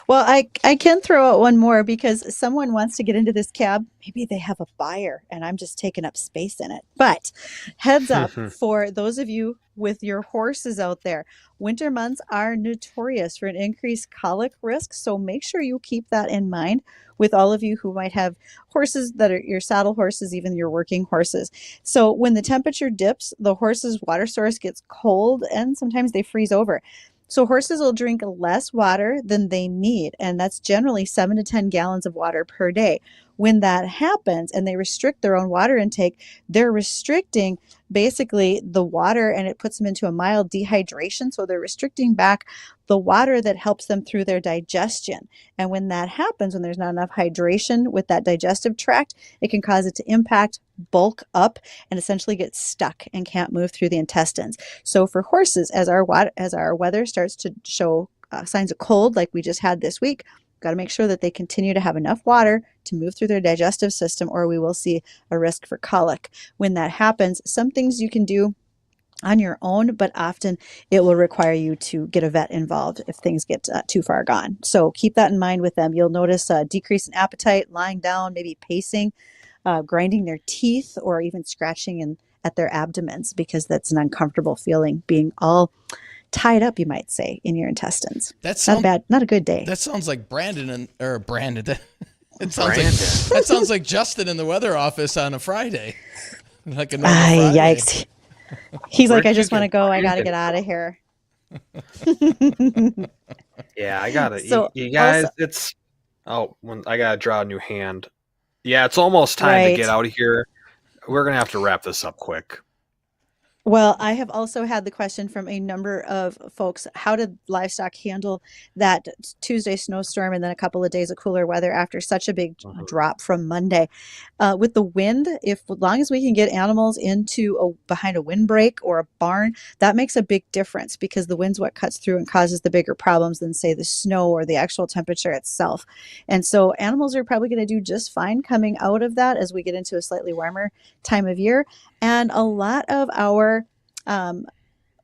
Speaker 4: Well, I can throw out one more because someone wants to get into this cab. Maybe they have a buyer and I'm just taking up space in it. But heads up for those of you with your horses out there. Winter months are notorious for an increased colic risk. So make sure you keep that in mind with all of you who might have horses that are your saddle horses, even your working horses. So when the temperature dips, the horse's water source gets cold and sometimes they freeze over. So horses will drink less water than they need, and that's generally 7 to 10 gallons of water per day. When that happens and they restrict their own water intake, they're restricting basically the water, and it puts them into a mild dehydration. So they're restricting back the water that helps them through their digestion. And when that happens, when there's not enough hydration with that digestive tract, it can cause it to impact, bulk up, and essentially get stuck and can't move through the intestines. So for horses, as our weather starts to show signs of cold, like we just had this week, got to make sure that they continue to have enough water to move through their digestive system, or we will see a risk for colic. When that happens, some things you can do on your own, but often it will require you to get a vet involved if things get too far gone. So keep that in mind with them. You'll notice a decrease in appetite, lying down, maybe pacing, grinding their teeth, or even scratching at their abdomens, because that's an uncomfortable feeling, being all tied up, you might say, in your intestines.
Speaker 3: That's
Speaker 4: not bad, not a good day.
Speaker 3: That sounds like Brandon. It sounds like Justin in the weather office on a Friday, like a normal Friday.
Speaker 4: Yikes! He's like, I just want to go. I got to get out of here.
Speaker 5: Yeah, I got it.
Speaker 4: So,
Speaker 5: you guys,
Speaker 4: also-
Speaker 5: when I gotta draw a new hand. Yeah, it's almost time to get out of here. We're gonna have to wrap this up quick.
Speaker 4: Well, I have also had the question from a number of folks. How did livestock handle that Tuesday snowstorm and then a couple of days of cooler weather after such a big drop from Monday? With the wind, as long as we can get animals behind a windbreak or a barn, that makes a big difference, because the wind's what cuts through and causes the bigger problems than, say, the snow or the actual temperature itself. And so animals are probably going to do just fine coming out of that as we get into a slightly warmer time of year. And a lot of our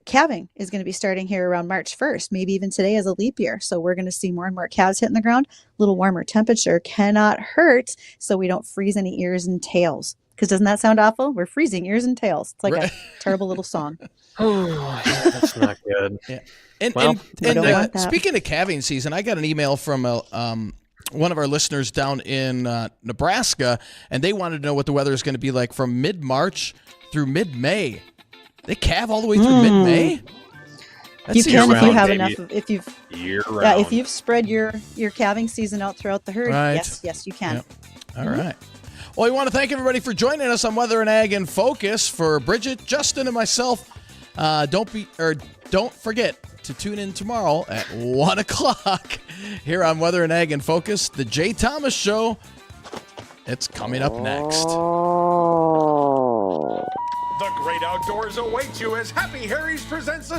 Speaker 4: calving is going to be starting here around March 1st, maybe even today as a leap year. So we're going to see more and more calves hitting the ground. A little warmer temperature cannot hurt, so we don't freeze any ears and tails. Because doesn't that sound awful? We're freezing ears and tails. It's like a terrible little song.
Speaker 5: Oh, that's not good.
Speaker 3: Yeah.
Speaker 4: And
Speaker 3: speaking of calving season, I got an email from one of our listeners down in Nebraska, and they wanted to know what the weather is going to be like from mid-March through mid-May. They calve all the way through mid-May?
Speaker 4: You can if you have enough.
Speaker 5: If
Speaker 4: you've spread your calving season out throughout the herd.
Speaker 3: Right.
Speaker 4: Yes, you can.
Speaker 3: Yep. All right. Well, we want to thank everybody for joining us on Weather and Ag in Focus. For Bridgette, Justin, and myself, don't forget to tune in tomorrow at 1 o'clock here on Weather and Ag in Focus. The Jay Thomas Show. It's coming up next.
Speaker 2: The great outdoors awaits you as Happy Harry's presents the